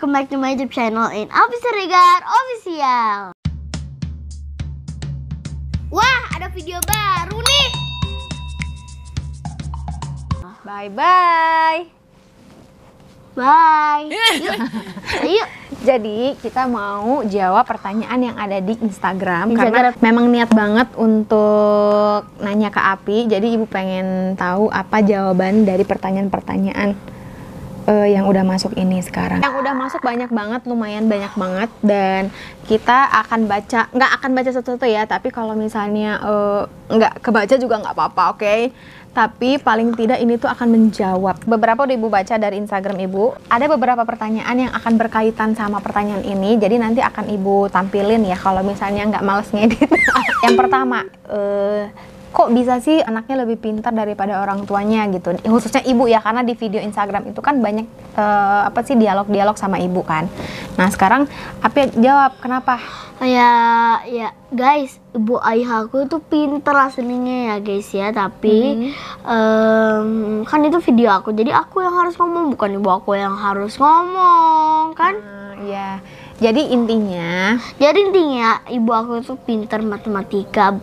welcome back to my YouTube channel in Alfi Siregar Official. Wah, ada video baru nih. Bye-bye. Bye. Yuk. Jadi kita mau jawab pertanyaan yang ada di Instagram. Karena memang niat banget untuk nanya ke Api. Jadi ibu pengen tahu apa jawaban dari pertanyaan-pertanyaan yang udah masuk ini sekarang. Yang udah masuk banyak banget, lumayan banyak banget. Dan kita akan baca, nggak akan baca satu-satu ya. Tapi kalau misalnya nggak kebaca juga nggak apa-apa, oke? Tapi paling tidak ini tuh akan menjawab. Beberapa udah ibu baca dari Instagram ibu. Ada beberapa pertanyaan yang akan berkaitan sama pertanyaan ini. Jadi nanti akan ibu tampilin ya kalau misalnya nggak males ngedit. Yang pertama, kok bisa sih anaknya lebih pintar daripada orang tuanya gitu? Khususnya ibu ya, karena di video Instagram itu kan banyak dialog-dialog sama ibu kan. Nah sekarang Api jawab kenapa? Ya guys, ibu ayah aku itu pinter aslinya ya guys ya. Tapi kan itu video aku, jadi aku yang harus ngomong, bukan ibu aku yang harus ngomong kan? Iya. Jadi intinya ibu aku itu pinter matematika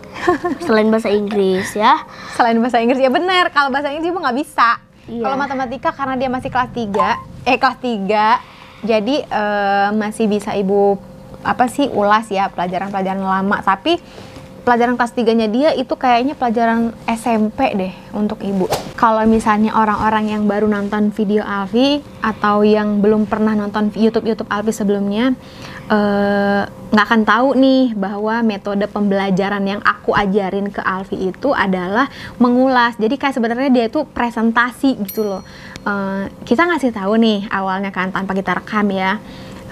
selain bahasa Inggris ya. Selain bahasa Inggris ya benar. Kalau bahasa Inggris ibu nggak bisa. Iya. Kalau matematika karena dia masih kelas 3, jadi masih bisa ibu ulas ya pelajaran-pelajaran lama. Tapi pelajaran kelas 3-nya dia itu kayaknya pelajaran SMP deh untuk ibu. Kalau misalnya orang-orang yang baru nonton video Alfi atau yang belum pernah nonton YouTube Alfi sebelumnya, nggak akan tahu nih bahwa metode pembelajaran yang aku ajarin ke Alfi itu adalah mengulas. Jadi kayak sebenarnya dia itu presentasi gitu loh. Kita ngasih tahu nih awalnya kan tanpa kita rekam ya.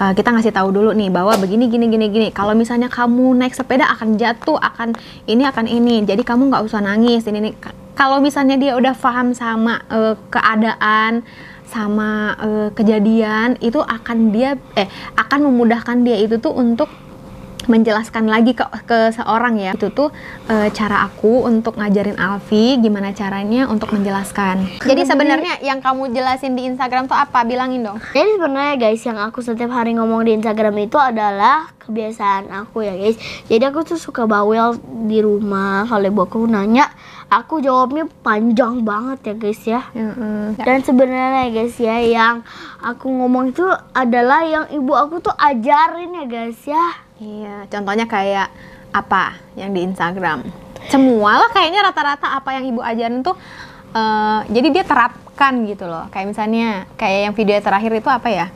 Kita ngasih tahu dulu nih bahwa begini gini. Kalau misalnya kamu naik sepeda akan jatuh, akan ini. Jadi kamu nggak usah nangis. Ini. Kalau misalnya dia udah paham sama keadaan, sama kejadian, itu akan memudahkan dia itu tuh untuk menjelaskan lagi ke seorang ya. Itu tuh cara aku untuk ngajarin Alfi gimana caranya untuk menjelaskan. Jadi sebenarnya yang kamu jelasin di Instagram tuh apa? Bilangin dong. Jadi sebenarnya guys, yang aku setiap hari ngomong di Instagram itu adalah kebiasaan aku ya guys. Jadi aku tuh suka bawel di rumah. Kalau ibu aku nanya, aku jawabnya panjang banget ya guys ya. Dan sebenarnya guys ya, yang aku ngomong itu adalah yang ibu aku tuh ajarin ya guys ya. Iya, contohnya kayak apa yang di Instagram? Semua lah kayaknya rata-rata apa yang ibu ajarin tuh jadi dia terapkan gitu loh. Kayak misalnya kayak yang video terakhir itu apa ya?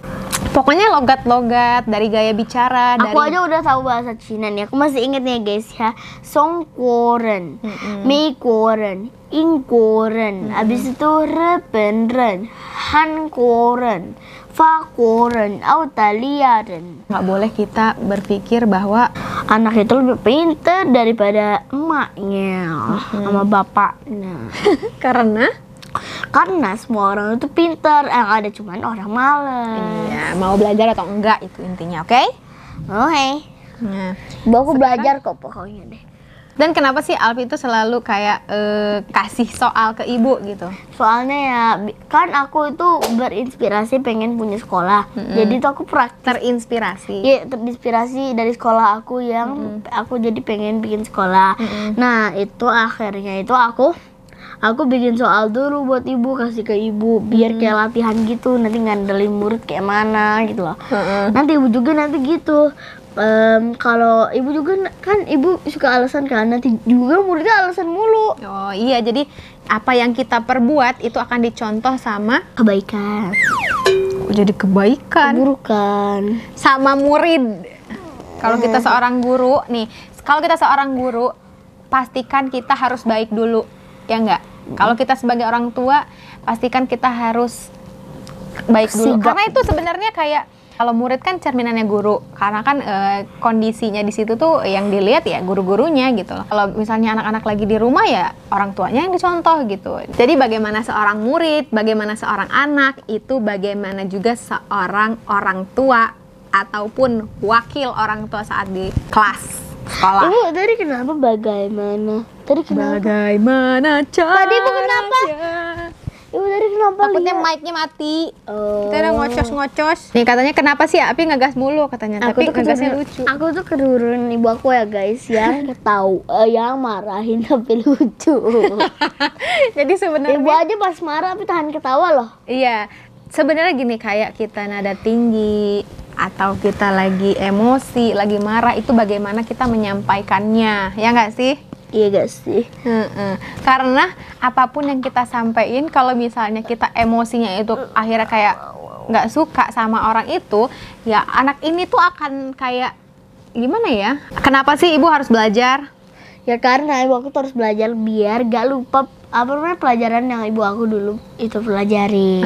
Pokoknya logat-logat dari gaya bicara. Aku aja udah tahu bahasa Cina nih. Aku masih inget nih guys ya. Song koren, mei koren, ing koren, abis itu repen ren, han koren, fa koren, autaliaren. Nggak boleh kita berpikir bahwa anak itu lebih pintar daripada emaknya sama bapaknya. Karena semua orang itu pintar, yang ada cuman orang malas. Iya, mau belajar atau enggak itu intinya, oke? Oke. Nah, Aku belajar kok pokoknya deh. dan kenapa sih Alfi itu selalu kayak kasih soal ke ibu gitu? Soalnya ya, kan aku itu berinspirasi pengen punya sekolah. Jadi tuh aku praktis. Terinspirasi. Iya, terinspirasi dari sekolah aku yang aku jadi pengen bikin sekolah. Nah, itu akhirnya itu aku bikin soal dulu buat ibu, kasih ke ibu biar kayak latihan gitu, nanti ngandelin murid kayak mana gitu loh. Nanti ibu juga nanti gitu. Kalau ibu juga kan ibu suka alasan kan, nanti juga muridnya alasan mulu. Oh iya, jadi apa yang kita perbuat itu akan dicontoh sama Kebaikan. jadi kebaikan Keburukan. sama murid. Kalau kita seorang guru nih, pastikan kita harus baik dulu, ya enggak? Kalau kita sebagai orang tua, pastikan kita harus baik dulu. Karena itu sebenarnya kayak kalau murid kan cerminannya guru. Karena kan kondisinya di situ tuh yang dilihat ya guru-gurunya gitu loh. Kalau misalnya anak-anak lagi di rumah ya orang tuanya yang dicontoh gitu. Jadi bagaimana seorang murid, bagaimana seorang anak, itu bagaimana juga seorang orang tua ataupun wakil orang tua saat di kelas sekolah. Ibu tadi kenapa bagaimana? Tadi kenapa? Bagaimana cara? Tadi ibu kenapa? Ibu tadi kenapa Takutnya lihat? mic-nya mati. Oh. Kita udah ngocos-ngocos. Nih katanya kenapa sih Api ngegas mulu katanya. Tapi ngegasnya lucu. Aku tuh keturunan ibu aku ya guys, yang yang marahin tapi lucu. Jadi sebenarnya Ibu aja pas marah tapi tahan ketawa loh. iya, sebenarnya gini, kayak kita nada tinggi atau kita lagi emosi, lagi marah, itu bagaimana kita menyampaikannya, ya nggak sih? Iya gak sih? Karena apapun yang kita sampaikan, kalau misalnya kita emosinya itu akhirnya kayak nggak suka sama orang itu, ya anak ini tuh akan kayak gimana ya? Kenapa sih ibu harus belajar? Ya karena ibu aku terus belajar biar gak lupa apa namanya pelajaran yang ibu aku dulu itu pelajari.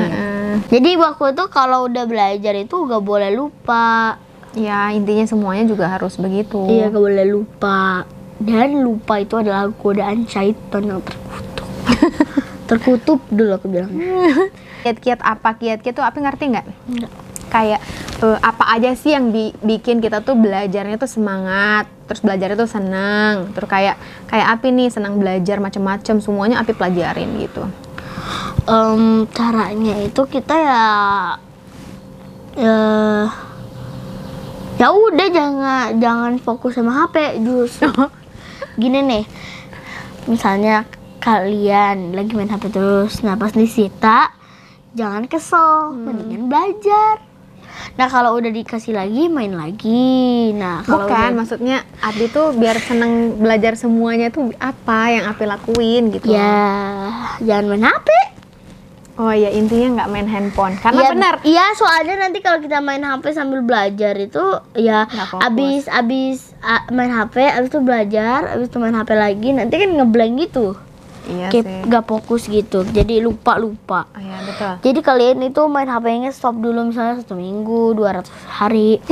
Jadi ibu aku tuh kalau udah belajar itu gak boleh lupa. Ya intinya semuanya juga harus begitu. Iya gak boleh lupa. Dan lupa itu adalah godaan syaitan yang terkutuk. Terkutuk dulu aku bilang. Kiat-kiat apa? Kiat-kiat tuh Api ngerti nggak? Enggak. Kayak apa aja sih yang bikin kita tuh belajarnya tuh semangat, terus belajarnya tuh senang, terus kayak Api nih senang belajar macam-macam, semuanya Api pelajarin gitu. Caranya itu kita ya udah jangan fokus sama HP justru. Gini nih, misalnya kalian lagi main HP terus, nah pas disita jangan kesel, mendingan belajar. Nah kalau udah dikasih lagi main lagi. Nah kalau Bukan, maksudnya Abi tuh biar seneng belajar semuanya tuh apa yang Abi lakuin gitu. ya jangan main HP. Oh ya, intinya nggak main handphone. Karena Ya, benar. iya soalnya nanti kalau kita main HP sambil belajar itu ya Nggak fokus. abis main HP, abis itu belajar, abis itu main HP lagi, nanti kan ngeblank gitu. Iya Kayak sih. gak fokus gitu, jadi lupa. Oh, iya betul. Jadi kalian itu main HP-nya stop dulu misalnya 1 minggu, 200 hari,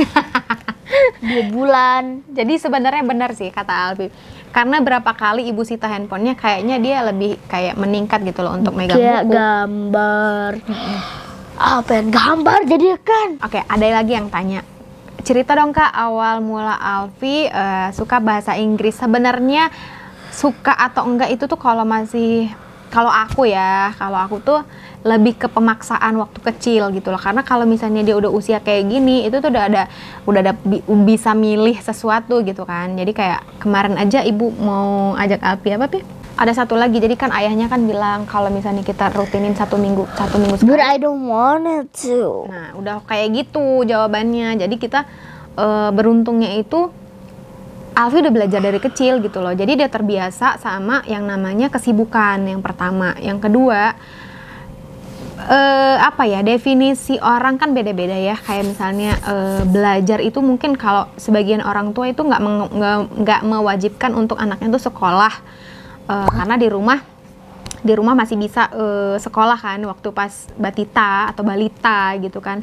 2 bulan. Jadi sebenarnya benar sih kata Albi. Karena berapa kali ibu sita handphonenya, kayaknya dia lebih kayak meningkat gitu loh untuk megang Kayak buku. gambar, apa yang gambar jadi kan? Oke, ada lagi yang tanya. Cerita dong Kak, awal mula Alfi suka bahasa Inggris. Sebenarnya suka atau enggak itu tuh kalau aku tuh lebih ke pemaksaan waktu kecil gitu loh. Karena kalau misalnya dia udah usia kayak gini, itu tuh udah bisa milih sesuatu gitu kan. Jadi kayak kemarin aja ibu mau ajak Alfi apa Pi? Ada satu lagi, jadi kan ayahnya kan bilang kalau misalnya kita rutinin satu minggu But sekali. I don't want it to. Nah, udah kayak gitu jawabannya. Jadi kita beruntungnya itu Alfi udah belajar dari kecil gitu loh. Jadi dia terbiasa sama yang namanya kesibukan yang pertama. Yang kedua, definisi orang kan beda-beda ya. Kayak misalnya belajar itu mungkin kalau sebagian orang tua itu nggak mewajibkan untuk anaknya itu sekolah. Karena di rumah masih bisa sekolah kan, waktu pas batita atau balita gitu kan,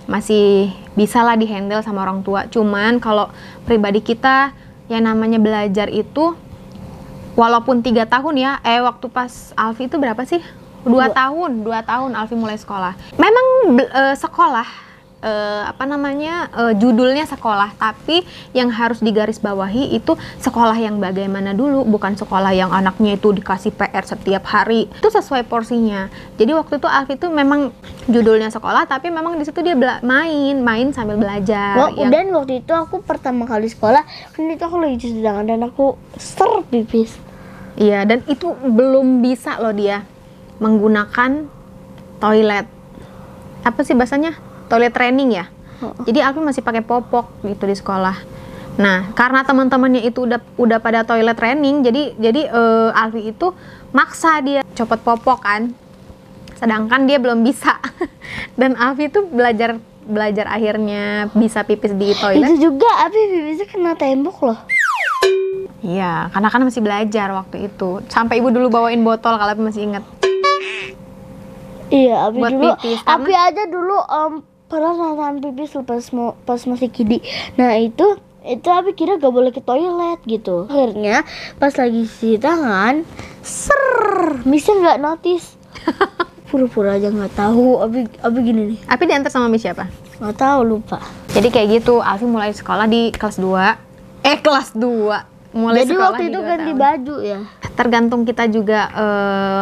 masih bisa lah dihandle sama orang tua. Cuman kalau pribadi kita yang namanya belajar itu walaupun 3 tahun ya, waktu pas Alfi itu berapa sih? 2 tahun Alfi mulai sekolah. Memang sekolah judulnya sekolah, tapi yang harus digarisbawahi itu sekolah yang bagaimana dulu, bukan sekolah yang anaknya itu dikasih PR setiap hari. Itu sesuai porsinya. Jadi waktu itu Alfi itu memang judulnya sekolah, tapi memang di situ dia main sambil belajar. Dan waktu itu aku pertama kali sekolah, kan itu aku lagi cuci tangan dan aku pipis. Iya, dan itu belum bisa loh dia menggunakan toilet. Apa sih bahasanya? Toilet training ya. Jadi Alfi masih pakai popok gitu di sekolah. Nah, karena teman-temannya itu udah pada toilet training, jadi Alfi itu maksa dia copot popok kan. Sedangkan dia belum bisa. Dan Alfi itu belajar akhirnya bisa pipis di toilet. Itu juga Abi pipisnya kena tembok loh. Iya, karena kan masih belajar waktu itu. Sampai ibu dulu bawain botol kalau Alfi masih inget. Iya, Abi Buat dulu. pipis, Abi aja dulu pernah nahan pipis pas masih kidi. Nah itu Abi kira gak boleh ke toilet gitu. Akhirnya pas lagi cuci tangan, Misnya nggak notice. Pura-pura aja nggak tahu. Abi gini nih. Alfi diantar sama Miss siapa? Nggak tahu, lupa. Jadi kayak gitu, Alfi mulai sekolah di kelas 2. Kelas 2. mulai Jadi sekolah waktu di itu 2 ganti tahun. baju ya. Tergantung kita juga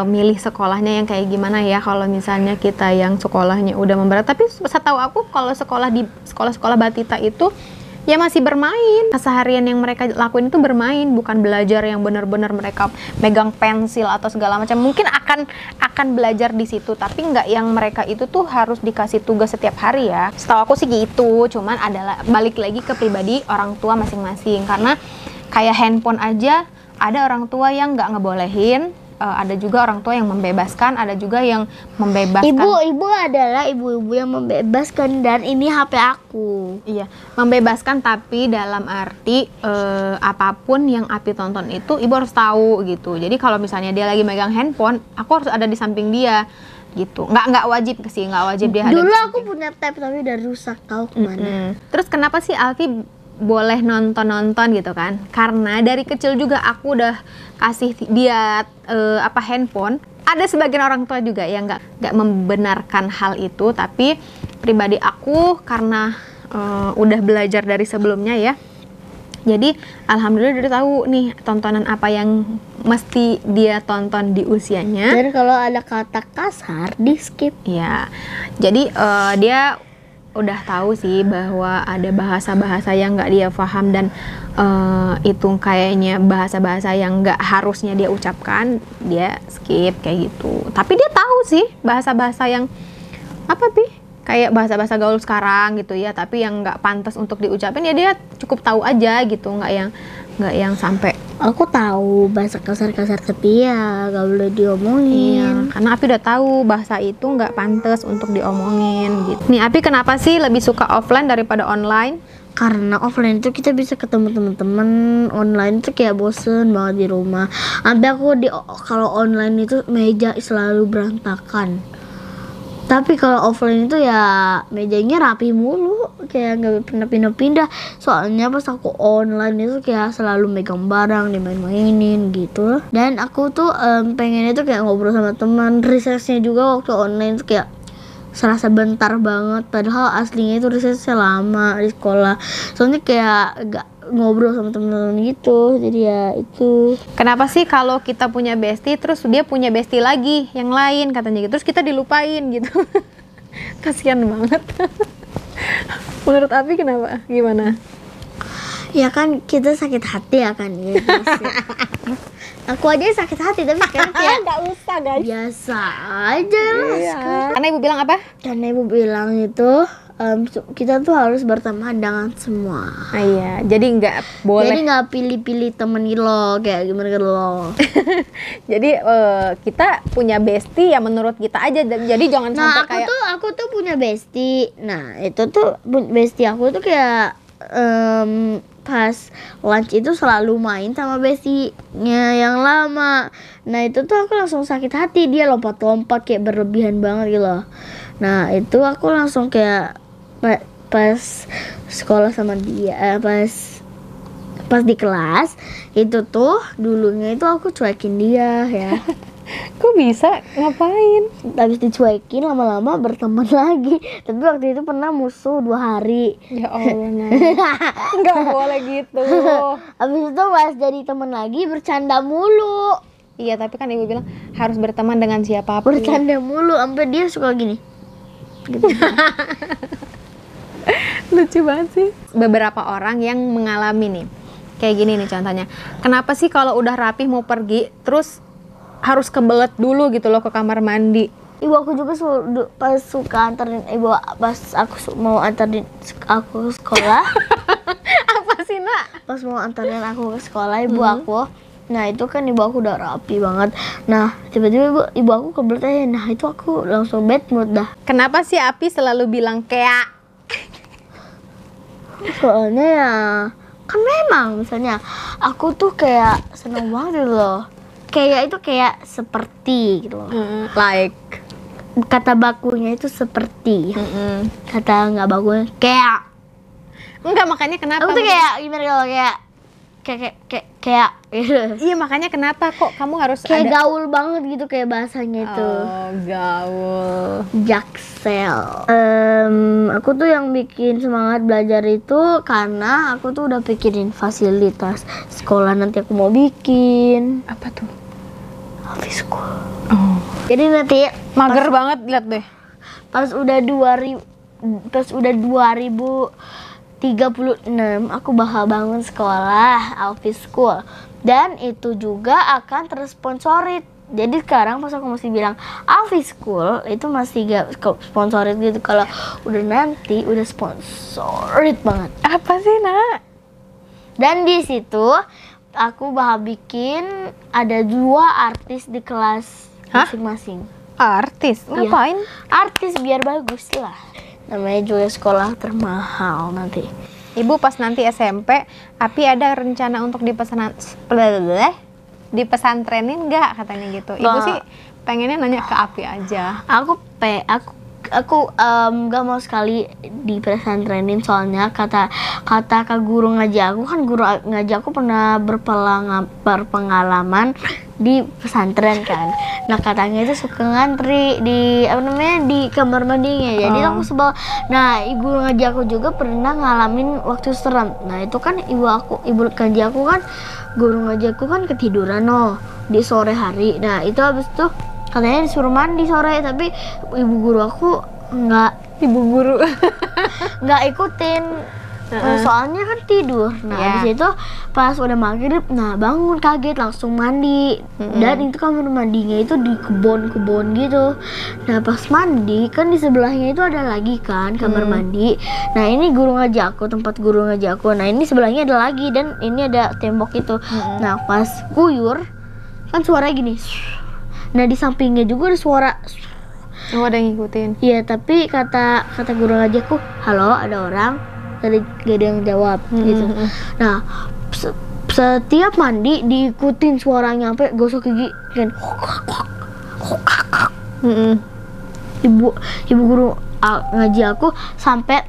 milih sekolahnya yang kayak gimana ya. Kalau misalnya kita yang sekolahnya udah memberat, tapi setahu aku kalau sekolah di sekolah-sekolah Batita itu ya masih bermain. Keseharian yang mereka lakuin itu bermain, bukan belajar yang benar-benar mereka megang pensil atau segala macam. Mungkin akan belajar di situ, tapi nggak yang mereka itu tuh harus dikasih tugas setiap hari ya. Setahu aku sih gitu. Cuman adalah balik lagi ke pribadi orang tua masing-masing. Karena kayak handphone aja ada orang tua yang nggak ngebolehin. Ada juga orang tua yang membebaskan, ada juga yang membebaskan. Ibu adalah ibu-ibu yang membebaskan, dan ini HP aku. Iya, membebaskan tapi dalam arti apapun yang Api tonton itu ibu harus tahu gitu. Jadi kalau misalnya dia lagi megang handphone, aku harus ada di samping dia gitu. Nggak wajib sih, nggak wajib dia ada di Dulu samping. aku punya tab tapi udah rusak, tahu kemana. Terus kenapa sih Alfi boleh nonton gitu kan? Karena dari kecil juga aku udah kasih dia handphone. Ada sebagian orang tua juga yang nggak membenarkan hal itu, tapi pribadi aku karena udah belajar dari sebelumnya ya. Jadi alhamdulillah udah tahu nih tontonan apa yang mesti dia tonton di usianya. Dan kalau ada kata kasar di skip. Ya, jadi dia udah tahu sih bahwa ada bahasa-bahasa yang nggak dia paham dan itu kayaknya bahasa-bahasa yang nggak harusnya dia ucapkan, dia skip kayak gitu. Tapi dia tahu sih bahasa-bahasa yang kayak bahasa-bahasa gaul sekarang gitu ya, tapi yang nggak pantas untuk diucapin ya dia cukup tahu aja gitu, nggak yang sampai. Aku tahu bahasa kasar-kasar tapi ya gak boleh diomongin. Iya, karena Api udah tahu bahasa itu nggak pantas untuk diomongin gitu. Nih Api kenapa sih lebih suka offline daripada online? Karena offline itu kita bisa ketemu teman-teman, online itu kayak bosen banget di rumah. Sampai aku kalau online itu meja selalu berantakan. Tapi kalau offline itu ya mejanya rapi mulu, kayak nggak pernah pindah-pindah. Soalnya pas aku online itu kayak selalu megang barang, dimain-mainin gitu. Dan aku tuh pengen itu kayak ngobrol sama teman. Risetnya juga waktu online itu kayak serasa bentar banget. Padahal aslinya itu risetnya lama di sekolah. Soalnya kayak gak ngobrol sama teman-teman gitu. Jadi ya itu. Kenapa sih kalau kita punya bestie terus dia punya bestie lagi yang lain katanya gitu, terus kita dilupain gitu? Kasian banget. Menurut Abi kenapa? Gimana? Ya kan kita sakit hati ya kan ya. Aku aja sakit hati tapi sekarang kayak Nggak usah guys. biasa aja lah sekarang. Karena ibu bilang apa? Karena ibu bilang itu kita tuh harus berteman dengan semua. Iya, jadi nggak boleh. Jadi nggak pilih-pilih temen gitu loh, kayak gimana gitu loh. Jadi kita punya bestie ya menurut kita aja. Jadi jangan Nah sampai kayak aku tuh punya bestie. Nah itu tuh bestie aku tuh kayak pas lunch itu selalu main sama bestinya yang lama. Nah itu tuh aku langsung sakit hati, dia lompat-lompat kayak berlebihan banget gitu loh. Nah itu aku langsung kayak pas sekolah sama dia, pas di kelas itu tuh dulunya itu aku cuekin dia ya. kok bisa ngapain? Habis dicuekin lama-lama berteman lagi. Tapi waktu itu pernah musuh 2 hari. Ya Allah, nah. Nggak boleh gitu. Habis itu pas jadi teman lagi bercanda mulu. Iya, tapi kan ibu bilang harus berteman dengan siapapun. Bercanda mulu sampai dia suka gini. Gitu. Lucu banget sih. Beberapa orang yang mengalami nih kayak gini nih contohnya. Kenapa sih kalau udah rapih mau pergi terus harus kebelet dulu gitu loh ke kamar mandi? Ibu aku juga pas suka anterin ibu pas mau anterin aku ke sekolah. Apa sih nak? Pas mau anterin aku ke sekolah ibu aku. Nah itu kan ibu aku udah rapi banget. Nah tiba-tiba ibu aku kebelet aja. Nah itu aku langsung bad mood dah. Kenapa sih Api selalu bilang kayak? Soalnya ya kan memang misalnya aku tuh kayak seneng banget loh. Kayak itu kayak seperti gitu loh. Like Kata bakunya itu seperti. Kata nggak bakunya kayak. enggak, makanya kenapa? Aku tuh kayak gimana kalau kayak Iya, makanya kenapa kok kamu harus Kayak ada gaul banget gitu kayak bahasanya itu. Oh, gaul. Jaksel. Aku tuh yang bikin semangat belajar itu karena aku tuh udah pikirin fasilitas sekolah nanti aku mau bikin. Apa tuh? Office school. Oh. Jadi nanti Mager banget, lihat deh. pas udah 2036 aku bakal bangun sekolah office school dan itu juga akan tersponsorit. Jadi sekarang pas aku masih bilang office school itu masih gak sponsorit gitu. Kalau udah nanti udah sponsorit banget. Apa sih, Nak? Dan di situ aku bakal bikin ada 2 artis di kelas Hah? masing-masing. Artis? Iya. Ngapain? Artis biar bagus lah. Namanya juga sekolah termahal nanti. Ibu pas nanti SMP, Api ada rencana untuk dipesantrenin nggak katanya gitu. Ibu Nggak. sih pengennya nanya ke Api aja. Aku nggak mau sekali di pesantrenin soalnya kata kak guru ngaji aku kan guru ngaji aku pernah berpengalaman di pesantren kan. Nah katanya itu suka ngantri di di kamar mandinya. Jadi aku sebel. Nah guru ngaji aku juga pernah ngalamin waktu serem. Nah itu kan ibu ngaji aku kan guru ngaji aku kan ketiduran di sore hari. Nah itu habis itu katanya disuruh mandi sore tapi ibu guru aku nggak ikutin. Soalnya kan tidur. Nah habis itu pas udah maghrib bangun kaget langsung mandi. Dan itu kamar mandinya itu di kebun gitu. Nah pas mandi kan di sebelahnya itu ada lagi kan kamar mandi. Nah ini tempat guru ngaji aku. Nah ini sebelahnya ada lagi dan ini ada tembok itu. Nah pas kuyur kan suaranya gini. Nah di sampingnya juga ada suara. Oh, ada yang ngikutin. Iya, tapi kata guru ngaji aku, halo ada orang, tadi gak ada yang jawab gitu. Nah, setiap mandi diikutin suaranya sampai gosok gigi kan. Ibu guru ngaji aku sampai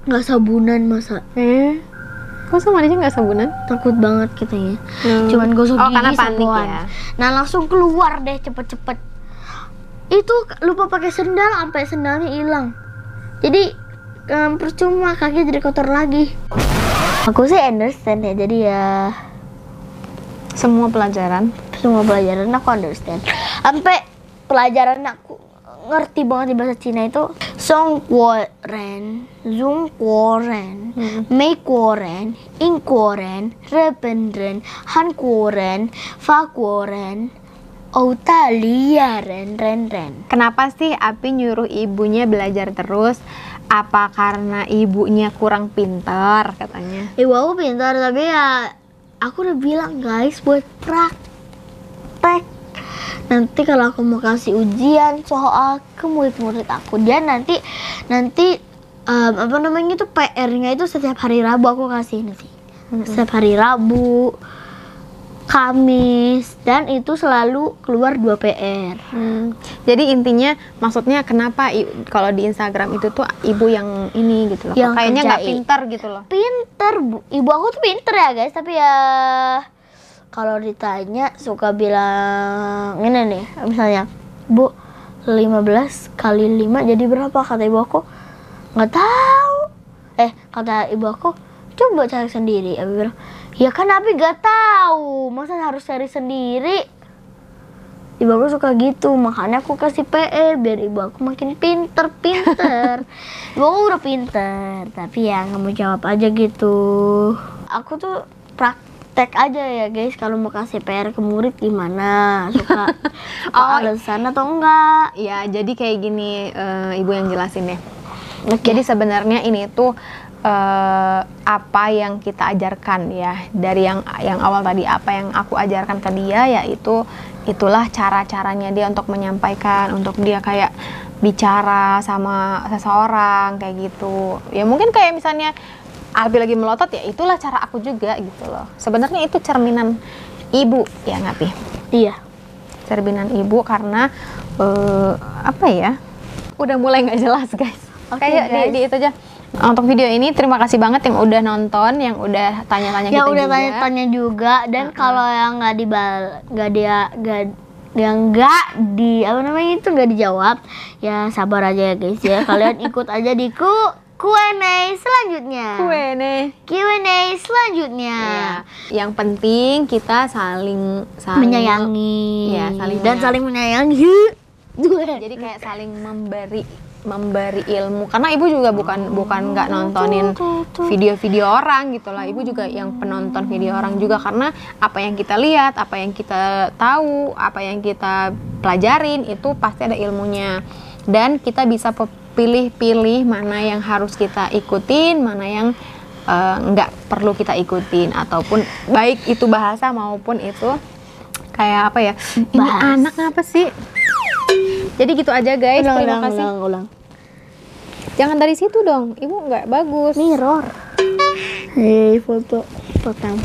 nggak sabunan masa. Kok sama mandinya nggak sabunan? Takut banget katanya. Cuman gosok gigi karena panik sabuan. ya. Nah langsung keluar deh cepet-cepet. Itu lupa pakai sendal sampai sendalnya hilang. Jadi percuma kaki jadi kotor lagi. Aku sih understand ya. Jadi ya Semua pelajaran aku understand. Sampai pelajaran aku ngerti banget di bahasa Cina itu Songkuoren, Zungkuoren, Meikuoren, Ingkuoren, Rependren, Hankuoren, Fakuoren, Outaliaren, Ren. Kenapa sih Api nyuruh ibunya belajar terus? Apa karena ibunya kurang pintar katanya? Ibu aku pintar tapi ya aku udah bilang guys buat praktek. Nanti kalau aku mau kasih ujian soal ke murid-murid aku dia nanti itu PR-nya itu setiap hari Rabu aku kasih nanti. Setiap hari Rabu, Kamis dan itu selalu keluar 2 PR. Jadi intinya maksudnya kenapa kalau di Instagram itu tuh ibu yang ini gitu loh. Yang Kayaknya nggak kerjain. pintar gitu loh. Pinter Bu. Ibu aku tuh pinter ya guys, tapi ya kalau ditanya suka bilang ini nih, misalnya Bu 15 kali 5 jadi berapa, kata ibu aku nggak tahu. Kata ibu aku coba cari sendiri. Abi bilang ya kan Abi nggak tahu, masa harus cari sendiri. Ibu aku suka gitu, makanya aku kasih PR biar ibu aku makin pinter. Ibu aku udah pinter, tapi ya nggak mau jawab aja gitu. Aku tuh praktek aja ya guys, kalau mau kasih PR ke murid gimana, suka alasan atau enggak. Ya jadi kayak gini, ibu yang jelasin ya. Jadi sebenarnya ini tuh apa yang kita ajarkan ya, dari yang awal tadi, apa yang aku ajarkan ke dia, yaitu itulah cara-caranya dia untuk menyampaikan, untuk dia kayak bicara sama seseorang kayak gitu. Ya mungkin kayak misalnya Albi lagi melotot, ya itulah cara aku juga gitu loh. Sebenarnya itu cerminan ibu ya Ngapi? Iya, cerminan ibu karena apa ya, udah mulai nggak jelas guys. Oke, Kayak guys. di itu aja Untuk video ini terima kasih banget yang udah nonton, yang udah tanya-tanya kita Yang udah juga. tanya-tanya juga, dan kalau yang nggak nggak di apa namanya itu nggak dijawab, ya sabar aja ya guys ya. Kalian ikut aja di Q&A selanjutnya. Q&A selanjutnya. Ya. Yang penting kita saling menyayangi. Ya, saling menyayangi. Jadi kayak saling memberi ilmu, karena ibu juga bukan nggak nontonin video-video orang gitu lah. Ibu juga yang penonton video orang juga, karena apa yang kita lihat, apa yang kita tahu, apa yang kita pelajarin itu pasti ada ilmunya, dan kita bisa pilih-pilih mana yang harus kita ikutin, mana yang nggak perlu kita ikutin, ataupun baik itu bahasa maupun itu kayak apa ya, ini anak apa sih. Jadi gitu aja guys, terima kasih. Ulang. Jangan dari situ dong, ibu nggak bagus. Mirror. Foto pertama.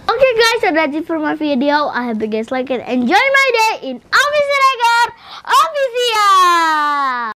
Okay guys, so that's it for my video. I hope you guys like it. Enjoy my day in